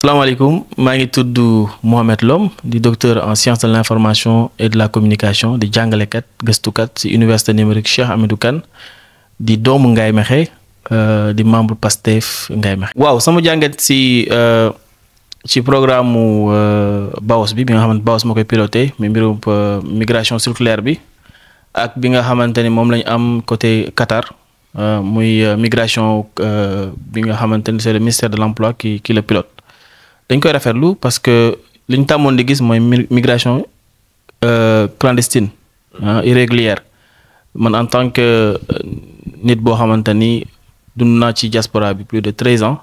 salaamaaleykum maa ngi tudd Mohamed Lom di docteur en sciences de l'information et de la communication di jàngalekat gëstukat ci université numérique Cheikh Hamidou Kane di doomu Ngaye Mékhé di membre Pastef Ngaye Mékhé. waaw sama jàngat ci programme mu BAOS bi nga xamante BAOS moo koy piloté mi mbirum migration circulaire bi ak bi nga xamante ni moom lañu am côté Qatar muy migration bi nga xamante ni c'est le ministère de l'emploi qui le pilote. dañ koy rafetlu parce que li ñu tàmmoon di gis mooy migration clandestine irrégulière man en tant que nit boo xamante ni dund naa ci diaspora bi plus de 13 ans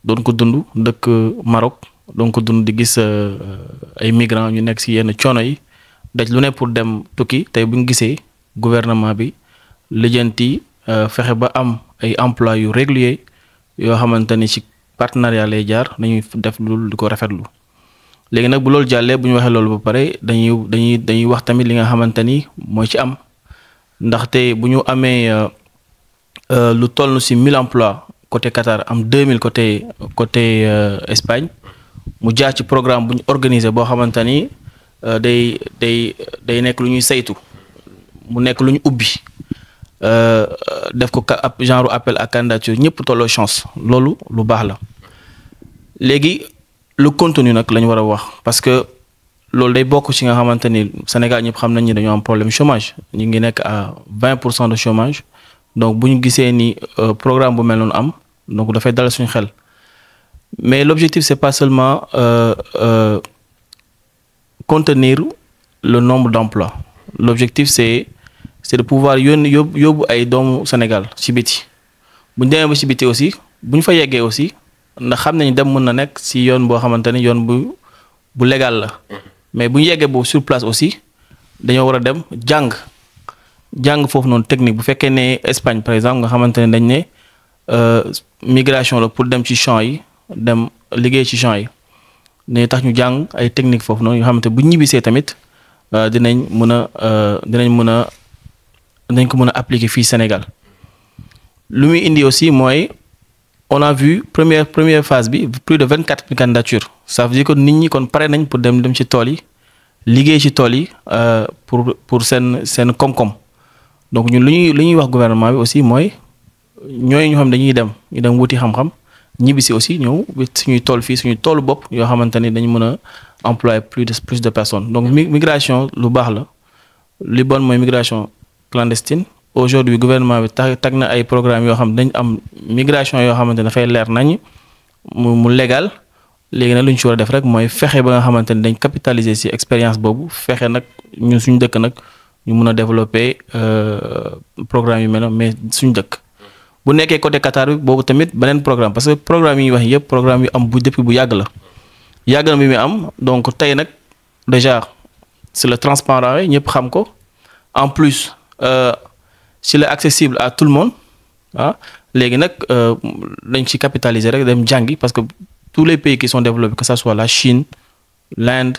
doon ko dund dëkk Maroc doon ko dund di gis ay migrants ñu nekk ci yenn coono yi daj lu ne pour dem tukki tey bu ñu gisee gouvernement bi lijjanti fexe ba am ay emploi yu régulier yoo xamante ni ci partenariat lay jaar nañuy def lu di ko rafetlu léegi nag bu loolu jàllee bu ñu waxee loolu ba pare dañuy wax tamit li nga xamante ni mooy ci am ndaxte bu ñu amee lu toll ci 1000 emplois côté Qatar am 2000 côté Espagne mu jaar ci programme bu ñu organisé boo xamante ni day nekk lu ñuy saytu mu nekk lu ñu ubbi def ko genre appel à candidature ñëpp tolloo chance loolu lu baax la léegi le contenu nag la ñu war a wax parce que loolu day bokk ci nga xamante ni Sénégal ñëpp xam nañ ni dañoo am problème chômage ñu ngi nekk à 20% de chômage donc bu ñu gisee ni programme bu mel noonu am donc dafay dal suñu xel mais l'objectif c'est pas seulement contenir le nombre d'emplois l'objectif c'est de pouvoir yóbbu ay doomu Sénégal ci biti bu ñu demee ba ci biti aussi bu ñu fa yeggee aussi ndax xam nañu dem mën na nekk ci yoon boo xamante ni yoon bu légal la mais bu ñu yeggee boobu sur place aussi dañoo war a dem jàng foofu noonu technique bu fekkee ne Espagne par exemple nga xamante ne dañ ne migration la pour dem ci champs yi dem liggéey ci champs yi ne tax ñu jàng ay technique foofu noonu nga xamante bu ñu ñibbisee tamit dinañ ko mën a appliquer fii Sénégal lu muy indi aussi mooy on a vu première phase bi plus de 24 000 candidatures ça veut dire que nit ñi kon pare nañ pour dem ci tool yi liggéey ci tool yi pour seen koom-koom donc ñun lu ñuy wax gouvernement bi aussi mooy ñooy ñoo xam dañuy dem ñu dem wuti xam-xam ñibbisi aussi ñëw suñuy tool fii suñuy toolu bopp yoo xamante ni dañu mën a employer plus de personnes donc migration lu baax la li bon mooy migration clandestine aujourd'hui gouvernement bi tag na ay programme yoo xam dañ am migration yoo xamante ne dafay leer nañ mu légal léegi nag lu ñu ci war a def rek mooy fexe ba nga xamante ne dañ capitaliser ci expérience boobu fexe nag ñun suñu dëkk nag ñu mun a développer programme yu mel noonu mais suñu dëkk bu nekkee côté Qatar bi boobu tamit beneen programme parce que programme yi ñuy wax yëpp programme yu am depuis bu yàgg na bi muy am donc tey nag déjà c'est le transparent yi ñëpp xam ko en plus s'il est accessible à tout le monde léegi nag dañ ci capitaliser rek dem jàngi parce que tous les pays qui sont développés que ça soit la Chine l'Inde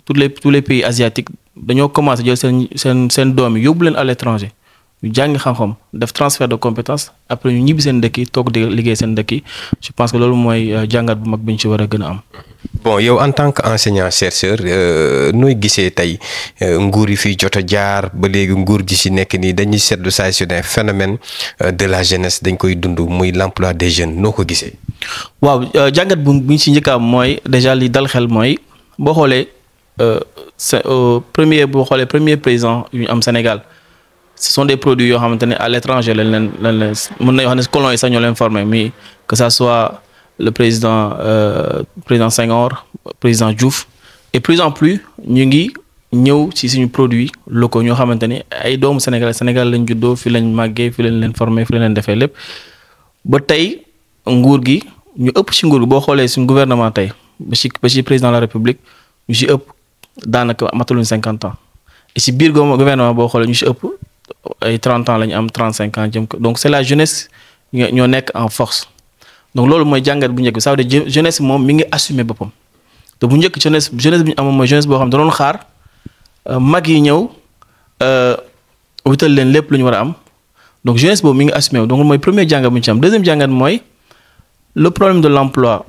tous les pays asiatiques dañoo commencé jël seen doom yi yóbbu leen à l'étranger ñu jàngi xam-xam def transfert de compétences après ñu ñibbi seen dëkk yi toog di liggéey seen dëkk yi je pense que loolu mooy jàngat bu mag bi ñu ci war a gën a am. bon yow en tant que enseignant chercheur nooy gisee tey nguur yi fii jot a jaar ba léegi nguur gi ci nekk nii dañuy seetlu saa su ne phénomène de la jeunesse dañ koy dund muy l'emploi des jeunes noo ko gisee. waaw jàngat bu ñu ci njëkk a am mooy déjà li dal xel mooy boo xoolee premier président yu ñu am Sénégal ce sont des produits yoo xamante ne à l'étranger lañ leen mën nañoo xam ne colons yi sax ñoo leen formé mais que ça soit le président Senghor président Diouf et plus en plus ñu ngi ñëw ci suñu produits locaux ñoo xamante ni ay doomu Sénégal lañ juddoo fi lañ màggee fi lañ leen formé fi lañ leen defee lépp ba tey nguur gi ñu ëpp ci nguur gi boo xoolee suñu gouvernement tey ba ci président de la République ñu ci ëpp daanaka mataluñ 50 ans et ci biir gouvernement boo xoolee ñu ci ëpp ay 30 ans lañu am 35 ans jëm ko donc c'est la jeunesse ñoo nekk en force donc loolu mooy jàngat bu njëkk bi ça veut dire jeunesse moom mi ngi assumer boppam te bu njëkk jeunesse bi ñu amoon mooy jeunesse boo xam ne da doon xaar mag yi ñëw wutal leen lépp lu ñu war a am donc jeunesse boobu mi ngi assumer donc mooy premier jàngat bu ñu ci am deuxième jàngat mooy le problème de l'emploi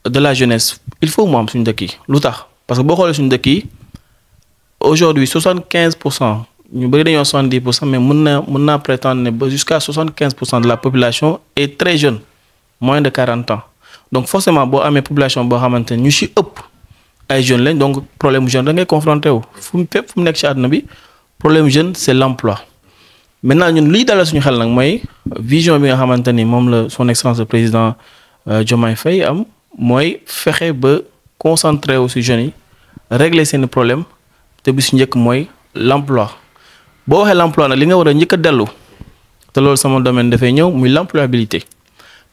de la jeunesse il faut mu am suñu dëkk yi lu tax parce que boo xoolee suñu dëkk yi aujourd'hui 75% ñu bëri dañoo 70% mais mën naa prétendre ne ba jusqu'à 75% de la population est très jeune moins de 40 ans donc forcément boo amee population boo xamante ne ñu ci ëpp ay jeunes lañ donc problème jeune da ngay confronté wu fépp fu mu nekk ci àdduna bi problème jeune c'est l'emploi maintenant ñun liy dalal suñu xel nag mooy vision bi nga xamante ni moom la son excellence le président Diomaye Faye am mooy fexe ba concentré wu ci jeunes yi régler seeni problème te bi su njëkk mooy l'emploi boo waxee l'emploi nag li nga war a njëkk a dellu te loolu sama domaine dafay ñëw muy l'employabilité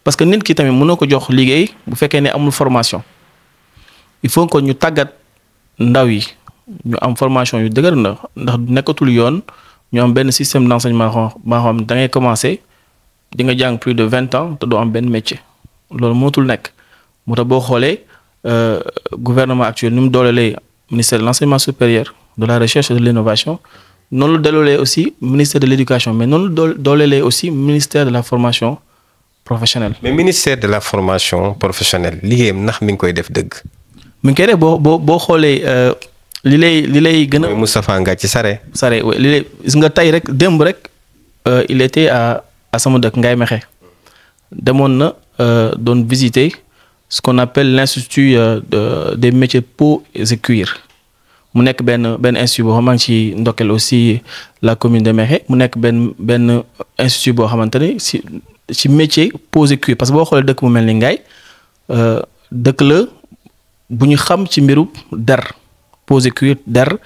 parce que nit ki tamit mënoo ko jox liggéey bu fekkee ne amul formation il faut que ñu tàggat ndaw yi ñu am formation yu dëgër ndax nekkatul yoon ñu am benn système d'enseignement boo xam da ngay commencer di nga jàng plus de 20 ans te doo am benn métier loolu mënatul nekk moo tax boo xoolee gouvernement actuel ni mu doolelee ministère de l'enseignement supérieur de la recherche et de l'innovation noonu la doolelee aussi ministère de l'éducation mais noonu la doolelee aussi ministère de la formation professionnelle. mais ministère de la formation professionnelle liggéeyam ndax mi ngi koy def dëgg. mi ngi koy def boo xoolee li lay gën a. mooy Moustapha Ngathie Sarré. Sarré li lay gis nga tey rek démb rek il était à sama dëkk Ngaye Mékhé demoon na doon visiter ce qu'on appelle l'institut des métiers peau et cuir mu nekk benn institut boo xam ci ndokkeel aussi la commune de Mékhé mu nekk benn institut boo xamante ne ci métier peau et cuir parce que boo xoolee dëkk mu mel ni Ngaye dëkk la bu ñu xam ci mbiru der peau et cuir der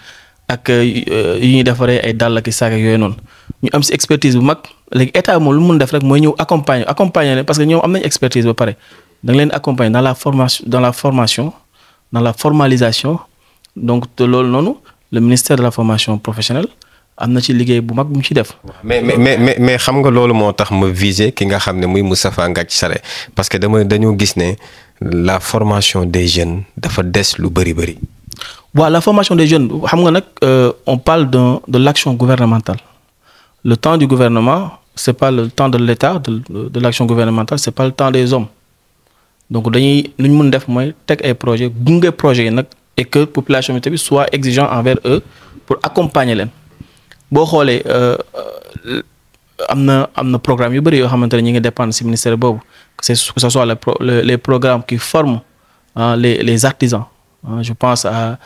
ak yi ñuy defaree ay dàll ak saak yooyu noonu ñu am ci expertise bu mag léegi état moom lu mun def rek mooy ñëw accompagner leen parce que ñoom am nañ expertise ba pare da nga leen accompagner dans la formation dans la formalisation donc te loolu noonu le ministère de la formation professionnelle am na ci liggéey bu mag bu mu ci def. mais xam nga loolu moo tax ma viser ki nga xam ne muy Moustapha Ngathie Sarré parce que dañoo gis ne la formation des jeunes dafa des lu bëri. waaw la formation des jeunes xam nga nag on parle de l'action gouvernementale le temps du gouvernement c'est pas le temps de l'État de l'action gouvernementale c'est pas le temps des hommes donc dañuy lu ñu mën def mooy teg ay projets gunge projets yi nag et que population bi tamit soit exigeant envers eux pour accompagner leen boo xoolee am na programme yu bëri yoo xamante ne ñi ngi dépendre ci ministère boobu que ce soit les programmes qui forment les artisans je pense à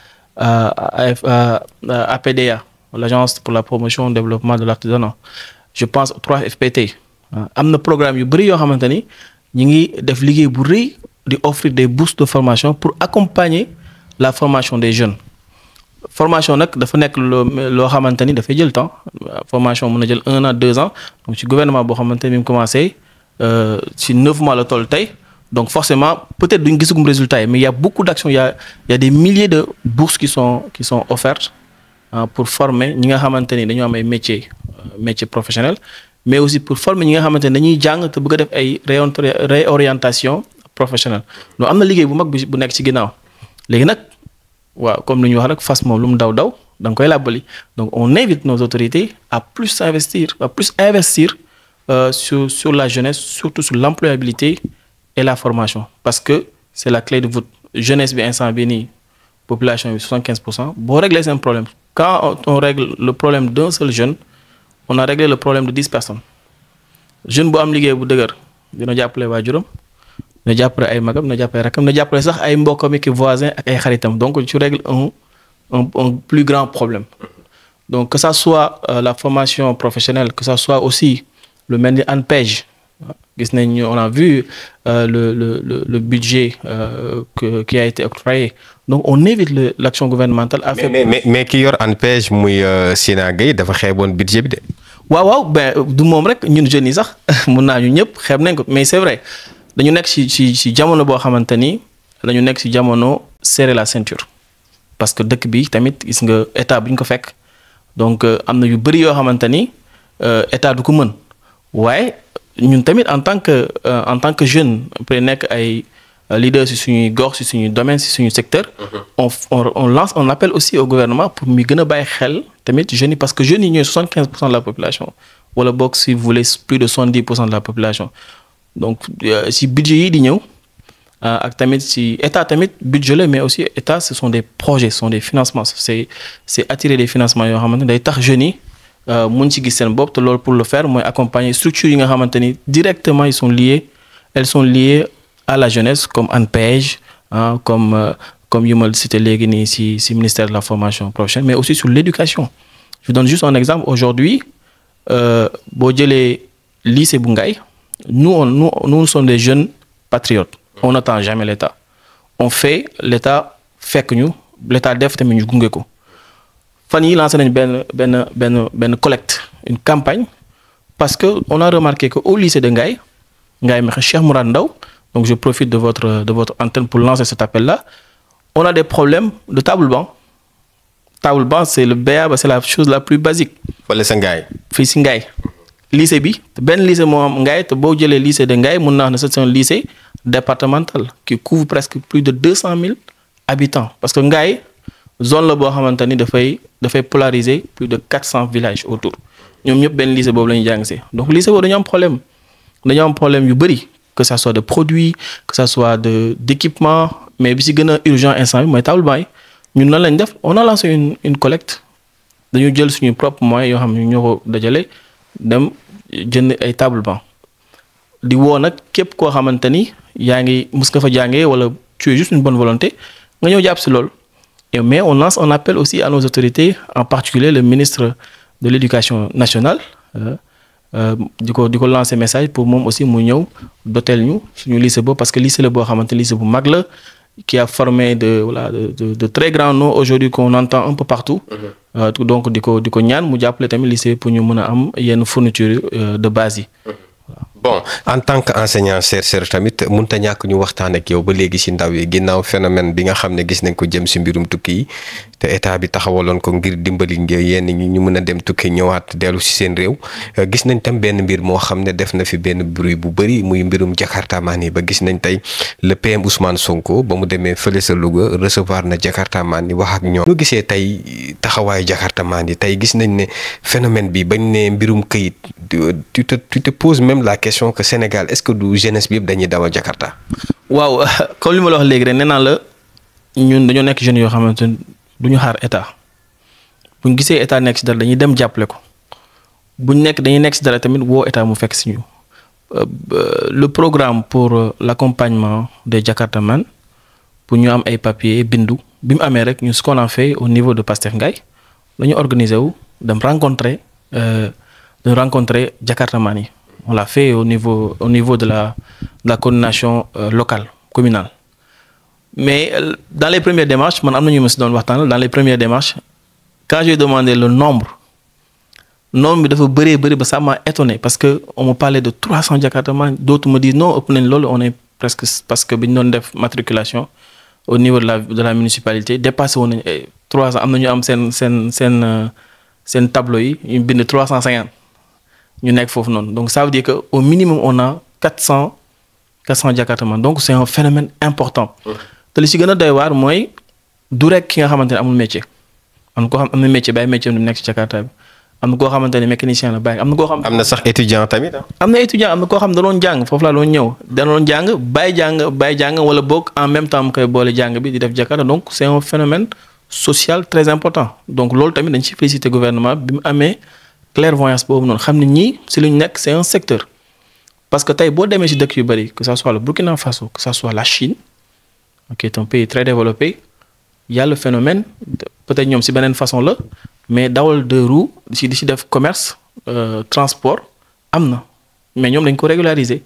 APDA l'agence pour la promotion et le développement de l'artisanat je pense 3FPT am na programme yu bëri yoo xamante ni ñi ngi def liggéey bu rëy di offrir des bourses de formation pour accompagner la formation des jeunes formation nag dafa nekk loo xamante ni dafay jël temps formation mën na jël 1 an 2 ans donc ci gouvernement boo xamante ni mu commencé ci 9 mois la toll tey donc forcément peut-être duñ gisagum résultat yi mais il y a beaucoup d'actions il y a des milliers de bourses qui sont offertes pour former ñi nga xamante ni dañoo am ay métiers professionnels mais aussi pour former ñi nga xamante ni dañuy jàng te bëgg a def ay réorientation professionnelle donc am na liggéey bu mag bu nekk ci ginnaaw léegi nag waaw comme lu ñu wax rek fas moom lu mu daw da nga koy làbbali donc on invite nos autorités à plus investir sur la jeunesse surtout sur l'employabilité et la formation parce que c'est la clé de voûte jeunesse bi instant bi nii population bi 75% boo régler seen problème quand on règle le problème d'un seul jeune on a réglé le problème de 10 personnes jeune bu am liggéey bu dëgër dina jàppale waajuram dina jàppale ay magam dina jàppale rakam dina jàppale sax ay mbokkam ak voisins ak ay xaritam donc tu règles un plus grand problème donc que ça soit la formation professionnelle que ça soit aussi lu mel ni ANPEJ gis nañ on a vu le budget qui a été octroyé donc on évite l'action gouvernementale à faire mais ki yor ANPEJ muy Sina Gueye dafa xeeboon budget bi de. waaw ben du moom rek ñun jeunes yi sax mun naa ñu ñëpp xeeb nañ ko mais c'est vrai dañu nekk ci jamono boo xamante ni dañu nekk ci jamono serrer la ceinture parce que dëkk bi tamit gis nga état bi ñu ko fekk donc am na yu bëri yoo xamante ni état du ko mën waaye ñun tamit en tant que jeune après nekk ay leader ci suñuy gox ci suñuy domaine ci suñu secteur on lance un appel aussi au gouvernement pour muy gën a bàyyi xel tamit jeunes yi parce que jeunes yi ñooy 75% de la population wala boog si vous voulez plus de 70% de la population donc si budget yi di ñëw ak tamit si état tamit budget la mais aussi état ce sont des projets ce sont des financements c'est attirer des financements yoo xamante ni day tax jeunes yi mun ci gis seen bopp te loolu pour le faire mooy accompagner structures yi nga xamante ni directement elles sont liées à la jeunesse comme ANPEJ comme yu ma cité léegi nii si ministère de la formation professionnelle mais aussi sur l'éducation je vous donne juste un exemple aujourd'hui boo jëlee lycée bu Ngaye nous sommes des jeunes patriotes on n'attend jamais l'État on fait l'État fekk ñu l'État def tamit ñu gunge ko fan yi lancé nañ benn collecte une campagne parce que on a remarqué que au lycée de Ngaye Mekhe Cheikh Mourad Ndaw donc je profite de votre antenne pour lancer cet appel là on a des problèmes de table-banc c'est le BA c'est la chose la plus basique. fële sa Ngaye. fii si Ngaye lycée bi benn lycée moo am Ngaye te boo jëlee lycée de Ngaye mun naa wax ne c'est un lycée départemental qui couvre presque plus de 200 000 habitants parce que Ngaye zone la boo xamante ni dafay polariser plus de 400 villages autour ñoom ñëpp benn lycée boobu la ñuy jàng si donc lycée boobu dañoo am problème yu bëri que ça soit de produits que ça soit d'équipement mais bi si gën a urgent instant bi mooy table-banc yi ñun lan lañ def on a lancé une collecte dañu jël suñu propre moyens yoo xam ne ñoo ko dajale dem jënd ay table-banc di woo nag képp koo xamante ni yaa ngi mus nga fa jàngee wala tu es juste une bonne volonté nga ñëw jàpp si loolu mais on lance un appel aussi à nos autorités en particulier le ministre de l'éducation nationale di ko lancer message pour moom aussi mu ñëw dotel ñu suñu lycée boobu parce que lycée la boo xamante lycée bu mag la qui a formé de très grands noms aujourd'hui qu'on entend un peu partout donc di ko ñaan mu jàppale tamit lycée pour ñu mën a am yenn fourniture de base yi. bon en tant que enseignant chercheur tamit mënut a ñàkk ñu waxtaan ak yow ba léegi ci ndaw yi ginnaaw phénomène bi nga xam ne gis nañ ko jëm ci mbirum tukki yi te état bi taxawaloon ko ngir dimbali yenn ñi ñu mën a dem tukki ñëwaat dellu ci seen réew gis nañ tam benn mbir moo xam ne def na fi benn bruit bu bari muy mbirum jakartamaan yi ba gis nañ tey le PM Ousmane Sonko ba mu demee fële sa Louga recevoir na jakartamaan yi wax ak ñoom. ñu gisee tey taxawaayu jakartamaan yi tey gis nañ ne phénomène bi bañ ne mbirum këyit tu te poses même la question que Sénégal est-ce que du jeunesse bi yëpp dañuy dawal Jakarta. waaw comme li ma la wax léegi rek nee naa la ñun dañoo nekk jeunes yoo xamante ni du ñu xaar état bu ñu gisee état nekk ci dara dañuy dem jàppale ko dañuy nekk ci dara tamit woo état mu fekk ci ñu le programme pour l'accompagnement des Jakartaman pour ñu am ay papiers bindu bi mu amee rek ñu ce qu'on a fait au niveau de Pastef Ngaye dañu organiser wu dem rencontrer Jakartaman yi. On l'a fait au niveau de la coordination locale, communale. Mais dans les premières démarches, dans les premières démarches, quand j'ai demandé le nombre ça m'a étonné parce qu'on me parlait de 300 Jakartaman. D'autres me disent non, on est presque, parce que nous avons fait matriculation au niveau de la municipalité, dépassé 300, c'est un tableau, il y a 350. Donc ça veut dire qu'au minimum on a 400 Jakartaman donc c'est un phénomène important te li ci gën a doy waar mooy du rek ki nga xamante ne amul métier am na koo xam am na métier bàyyi métier du nekk ci Jakarta bi am na koo xamante ne mécanicien la bàyyi am na koo xam am na sax étudiant tamit am na étudiant am na koo xam da doon jàng foofu laa doon ñëw da doon jàng bàyyi jàng wala boog en même temps mu koy boole jàng bi di def Jakarta donc c'est un phénomène social très important donc loolu tamit dañ ci féliciter gouvernement bi mu amee clairvoyance boobu noonu xam ne ñii si lu ñu nekk c'est un secteur parce que tey boo demee si dëkk yu bëri que ça soit le Burkina Faso que ça soit la Chine qui est un pays très développé il y a le phénomène peut-être ñoom si beneen façon la mais dawal deux roues di si def commerce transport am na mais ñoom dañ ko régulariser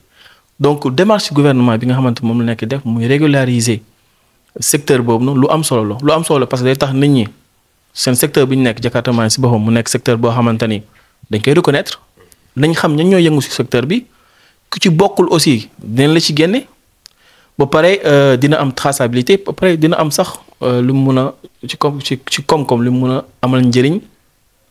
donc démarche gouvernement bi nga xamante moom la nekk def muy régulariser secteur boobu noonu lu am solo la parce que day tax nit ñi seen secteur bi ñu nekk Jakartaman si boppam mu nekk secteur boo xamante ni dañ koy reconnaître nañ xam ñan ñoo yëngu si secteur bi ku ci bokkul aussi dinañ la ci génne ba pare dina am traçabilité ba pare dina am sax lu mu mun a ci koom-koom lu mu mun a amal njëriñ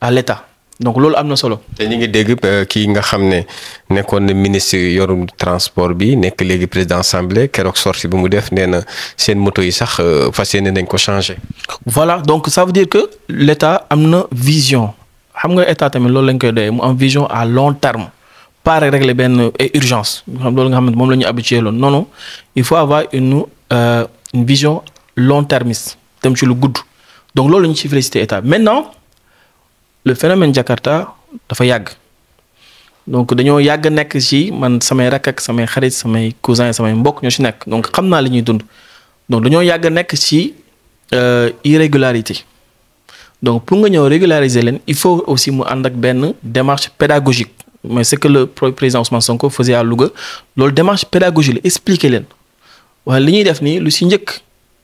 à l'État donc loolu am na solo. te ñu ngi dégg kii nga xam ne nekkoon na ministre yorum transport bi nekk léegi président assemblée keroog sortie bi mu def nee na seen moto yi sax fas yéene nañ ko changer. voilà donc ça veut dire que l'État am na vision xam nga État tamit loolu lañ koy doyee mu am vision à long terme pas régler benn urgence xam loolu nga xamante moom la ñu habitué loon non il faut avoir une vision long-termiste dem ci lu gudd donc loolu la ñu ci félicité état maintenant le phénomène Jakarta dafa yàgg donc dañoo yàgg nekk ci man samay rakk ak samay xarit samay cousins samay mbokk ñoo ci nekk donc xam naa li ñuy dund donc dañoo yàgg nekk ci irrégularité donc pour nga ñëw régulariser leen il faut aussi mu ànd ak benn démarche pédagogique mais c'est que le président Ousmane Sonko faisait à Louga loolu démarche pédagogique la expliquer leen waaye li ñuy def nii lu ci njëkk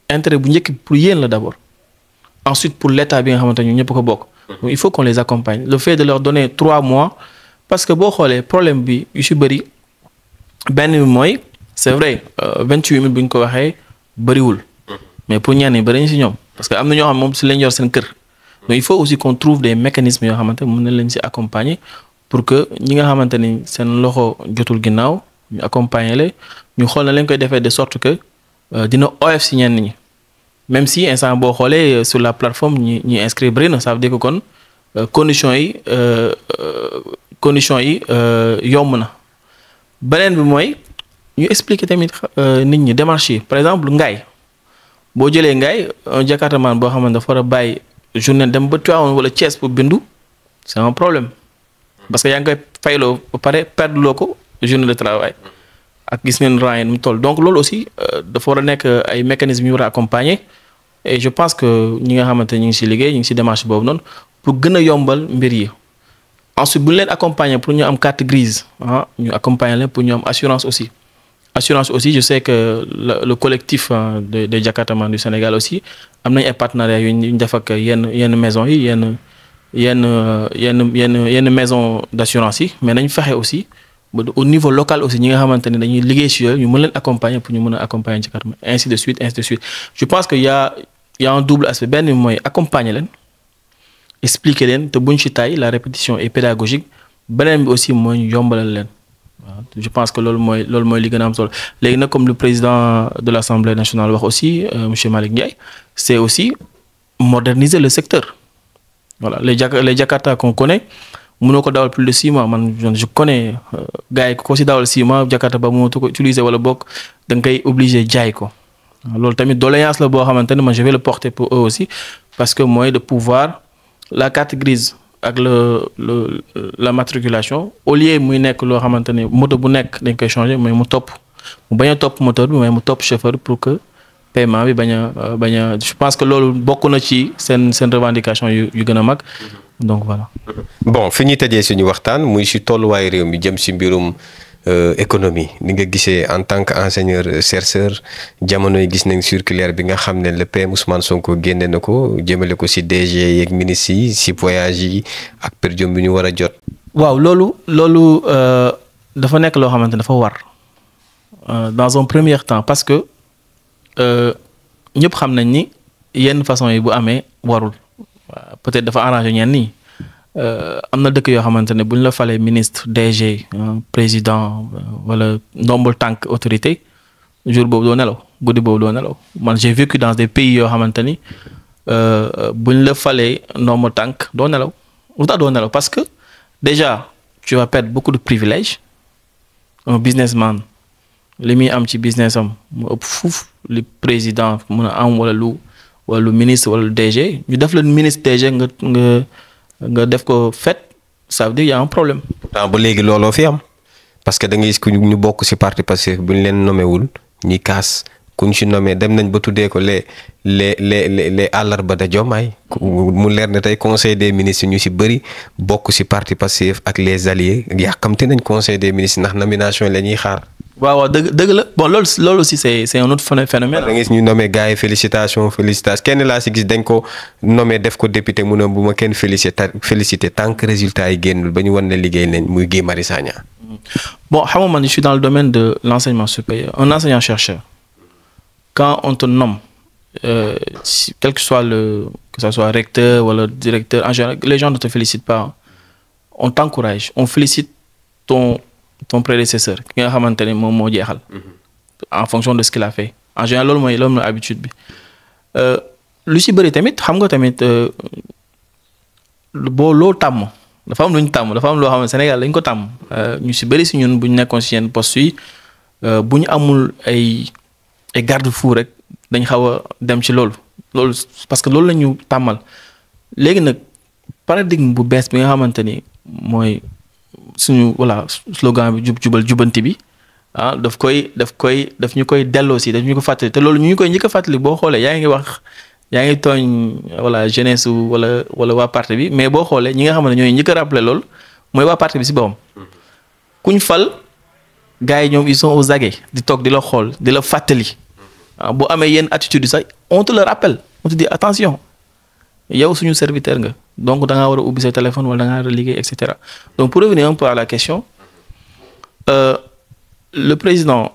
intérêt bu njëkk pour yéen la d'abord ensuite pour l'état bi nga xamante ne ñun ñëpp ko bokk donc il faut qu'on les accompagne le fait de leur donner 3 mois parce que boo xoolee problème bi yu ci bëri benn bi mooy c'est vrai 28 000 bu ñu ko waxee bëriwul mais pour ñenn ñi bëri ñu ci ñoom parce que am na ñoo xam moom ci lañ yor seen kër donc il faut aussi qu'on trouve des mécanismes yoo xamante mën na leen ci accompagner pour que ñi nga xamante ni seen loxo jotul ginnaaw ñu accompagner leen ñu xool na leen koy defee de sorte que dina oyof ci ñenn ñi même si instant boo xoolee sur la plateforme ñi inscrire bëri na ça veut dire que kon conditions yi yomb na beneen bi mooy ñu expliquer tamit nit ñi démarche yi par exemple Ngaye boo jëlee Ngaye un jakartaman boo xamante dafa war a bàyyi journée dem ba Tivaouane wala Thiès pour bindu c'est un problème parce que yaa ngi koy fayloo ba pare perdre loo ko journée de travail ak gis ngeen rang yi mu toll donc loolu aussi dafa war a nekk ay mécanismes yu war a accompagner et je pense que ñi nga xamante ñu ngi ci liggéey ñu ngi ci démarche boobu noonu pour gën a yombal mbir yi ensuite bu ñu leen accompagner pour ñu am carte grise ñu accompagner leen pour ñu am assurance aussi je sais que le collectif de Jakartaman du Sénégal aussi am nañ ay partenariats yu ñu def ak yenn maisons yi yenn maison d'assurance yi mais nañ fexe aussi au niveau local aussi ñi nga xamante ne dañuy liggéey ci yooyu ñu mën leen accompagner pour ñu mën a accompagner Jakartaman ainsi de suite je pense que y a un double aspect benn mooy accompagner leen expliquer leen te buñ ci tay la répétition est pédagogique beneen bi aussi mooy ñu yombalal leen waaw je pense que loolu mooy li gën a am solo léegi nag comme le président de l'Assemblée nationale wax aussi monsieur Malick Ndiaye c'est aussi moderniser le secteur voilà les Jakarta qu'on connaît mënoo ko dawal plus de 6 mois man je connais gars yi ko ci dawal 6 mois Jakarta ba mënatu ko utiliser wala bokk da nga koy obligé jaay ko loolu tamit doléance la boo xamante ne man je vais le porter pour eux aussi parce que mooy de pouvoir la carte grise ak la matriculation au lieu muy nekk loo xamante ne moto bu nekk dañ koy changer mais mu bañ a topp moteur bi mais mu topp chauffeur pour que paiement bi bañ a je pense que loolu bokk na ci seen revendication yu gën a mag donc voilà. bon fi ñuy tëjee suñu waxtaan muy ci tolluwaayu réew mi jëm ci mbirum économie ni nga gisee en tant que enseigneur chercheur jamono yi gis nañ circulaire bi nga xam ne le PM Ousmane Sonko génne na ko jëmale ko ci DG yeeg ministres yi ci voyage yi ak per diem bi ñu war a jot. waaw loolu dafa nekk loo xamante ne dafa war dans un premier temps parce que ñëpp xam nañ ni yenn façon yi bu amee warul peut-être dafa arrangé ñenn ñi. am na dëkk yoo xamante ne bu ñu la falee ministre DG président wala ndombol tànk autorité jour boobu doo nelaw guddi boobu doo nelaw man j'ai vécu dans des pays yoo xamante ni bu ñu la falee ndombol tànk doo nelaw lu tax doo nelaw parce que déjà tu vas perdre beaucoup de privilèges un businessman li muy am ci business am mu ëpp fuuf li président mën a am wala lu ministre wala lu DG ñu def la ministre DG nga def ko fait ça veut dire y a un problème. pourtant ba léegi looloo fi am parce que da ngay gis ku ñu bokk ci parti Pastef bu ñu leen nommé wul ñi kaas ku ñu ci nommé dem nañ ba tuddee ko les àllarba da Diomaye mu leer ne tey conseil des ministres ñu ci bëri bokk ci parti Pastef ak les alliés yàkkamti nañ conseil des ministres ndax nomination la ñuy xaar. waaw dëgg la bon loolu aussi c'est un autre phénomène. da ngay gis ñu nommé gars yi félicitations kenn laa ci gis dañ ko nommé def ko député mu ne bu ma kenn félicité tant que résultat yi génnul ba ñu wan ne liggéey nañ muy Guy Marius Sagna. bon xam nga man je suis dans le domaine de l'enseignement supérieur un enseignant chercheur quand on te nomme quel que soit que ça soit recteur wala directeur en général les gens ne te félicitent pas on t'encourage on félicite ton prédécesseur ki nga xamante ne moom moo jeexal en fonction de ce qu'il a fait en général loolu mooy habitude bi lu ci bëri tamit xam nga tamit loo tàmm dafa am lu ñu tàmm dafa am loo xam ne Sénégal dañ ko tàmm ñu si bëri si ñun bu ñu nekkoon si yenn poste yi bu ñu amul ay garde-fou rek dañ xaw a dem ci loolu parce que loolu la ñu tàmmal léegi nag paradigme bu bees bi nga xamante ni mooy suñu voilà slogan bi jubal jubanti bi daf ñu koy delloo si daf ñu ko fàttali te loolu ñu koy njëkk a fàttali boo xoolee yaa ngi tooñ voilà jeunesse wala waa parti bi mais boo xoolee ñi nga xam ne ñooy njëkk a rappelé loolu mooy waa parti bi si boppam kuñ fal gars yi ñoom ils sont aux aguets di toog di la xool di la fàttali boo amee yenn attitude sax on te le rappelle on te dit attention yow suñu serviteur nga donc da ngaa war a ubbi sa téléphone wala da ngaa war a liggéey et cetera donc pour revenir un peu à la question le président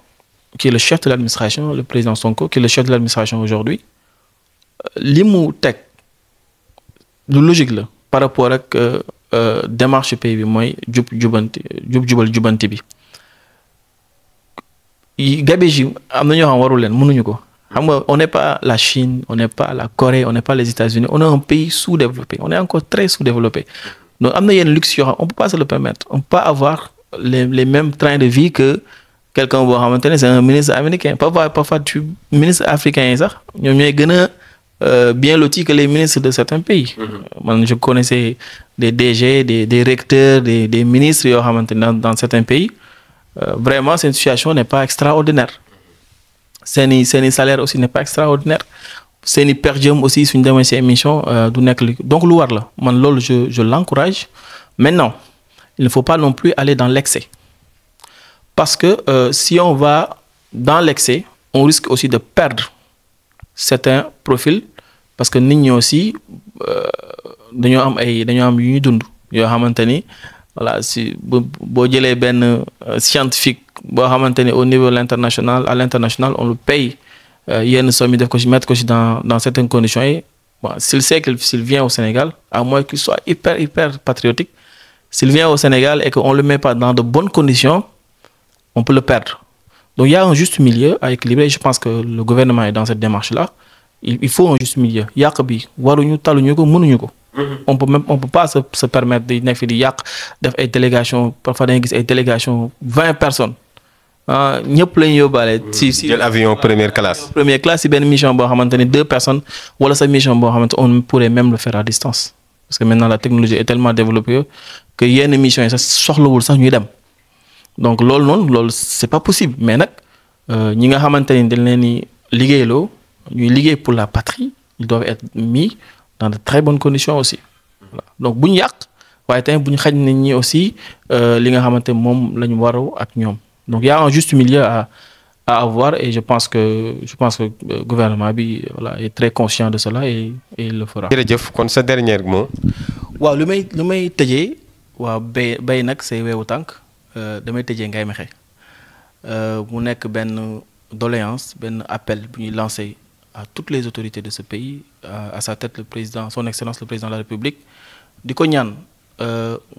qui est le chef de l'administration le président Sonko qui est le chef de l'administration aujourd'hui li mu teg lu logique la par rapport ak démarche pays bi mooy jubal jubanti bi gabegie yi am na ñoo xam warul leen mënuñu ko xam nga on n'est pas la Chine on n'est pas la Corée on n'est pas les États-Unis on est un pays sous-développé on est encore très sous-développé donc am na yenn luxe yoo xam on peut pas se le permettre on peut pas avoir les mêmes trains de vie que quelqu'un boo xamante ne c'est un ministre américain parfois ministre africain yi sax ñoom ñooy gën a bien lotis que les ministres de certains pays. Man je connaissais des DG des recteurs des ministres yoo xamante ne dans certains pays vraiment cette situation n'est pas extraordinaire seeni salaire aussi n'est pas extraordinaire seeni per diem aussi suñu demee ci émission du nekk li donc lu war la man loolu je l'encourage maintenant il ne faut pas non plus aller dans l'excès parce que si on va dans l'excès on risque aussi de perdre certains profils parce que nit ñi aussi dañoo am yu ñuy dund yoo xamante ni voilà si boo jëlee benn scientifique boo xamante ni au niveau à l'international on le paye yenn somme yi def ko ci mettre ko ci dans certaines conditions yi bon s'il sait que s'il vient au Sénégal à moins qu'il soit hyper patriotique s'il vient au Sénégal et que on le met pas dans de bonnes conditions on peut le perdre donc il y a un juste milieu à équilibrer je pense que le gouvernement est dans cette démarche là il faut un juste milieu yàq bi waruñu taluñu ko mënuñu ko. On peut pas se permettre de nekk fi di yàq def ay délégation parfois dañuy gis ay délégation 20 personnes ñëpp lañu yóbbaale. si jël avion première classe. première classe si benn mission boo xamante ni 2 personnes wala sa mission boo xamante on pourrait même le faire à distance parce que maintenant la technologie est tellement développée que yenn mission yi sax soxlawul sax ñuy dem donc loolu c'est pas possible mais nag ñi nga xamante ni dañ leen di liggéeyloo ñuy liggéey pour la patrie ils doivent être mis dans de très bonnes conditions aussi voilà donc bu ñu yàq waaye tamit bu ñu xaj nit ñi aussi li nga xamante moom la ñu waru ak ñoom donc il y a un juste milieu à avoir et je pense que gouvernement bi voilà est très conscient de cela et il le fera. jërëjëf kon sa dernier mot. waaw lu may tëjee waaw bay nag say weewu tànk damay tëjee Ngaye Mékhé mu nekk benn doléance benn appel bu ñuy lancer à toutes les autorités de ce pays à sa tête le président son excellence le président de la République di ko ñaan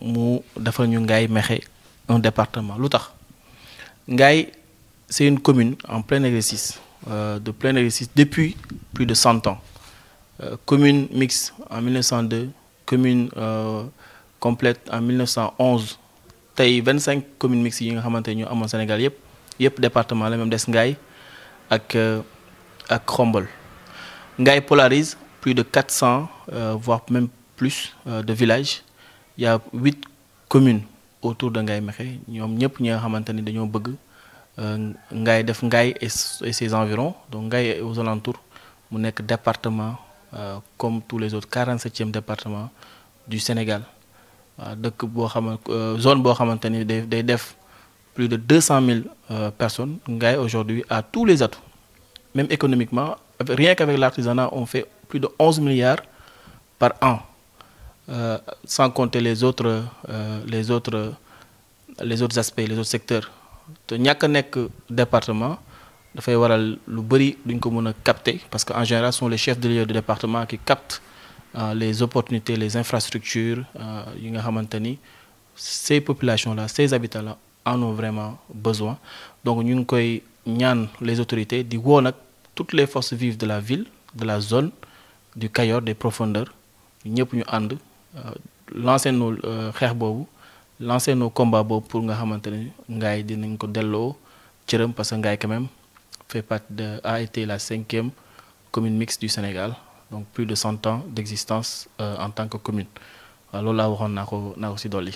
mu defal ñu Ngaye Mékhé un département lu tax Ngaye c'est une commune en plein exercice depuis plus de 100 ans commune mixte en 1902 commune complète en 1911 tey 25 communes mixtes yi nga xamante ñu amoon Sénégal yëpp département la même des Ngaye ak Khombole Ngaye polarise plus de 400 voire même plus de villages il y a 8 communes autour de Ngaye Mékhé ñoom ñëpp ñi nga xamante ni dañoo bëgg Ngaye def Ngaye et ses environs donc Ngaye et aux alentours mu nekk département comme tous les autres 47e département du Sénégal waaw dëkk boo zone boo xamante ni day def plus de 200 000 personnes Ngaye aujourd'hui a tous les atouts même économiquement rien qu'avec l'artisanat on fait plus de 11 milliards par an sans compter les autres aspects les autres secteurs te ñàkk a nekk département dafay waral lu bari duñ ko mën a capter parce que en général ce sont les chefs de lieu de département qui captent les opportunités les infrastructures yi nga xamante ni ces populations là ces habitants là en ont vraiment besoin donc ñu ngi koy ñaan les autorités di woo nag toutes les forces vives de la ville de la zone du Kayor des profondeurs ñëpp ñu ànd lancer nos xeex boobu lancer nos combats boobu pour nga xamante ne Ngaye dinañ ko delloo cëram parce que Ngaye quand même a été la 5e commune mixte du Sénégal, donc plus de 100 ans d'existence en tant que commune. waaw loolu laa waxoon naa ko si dolli.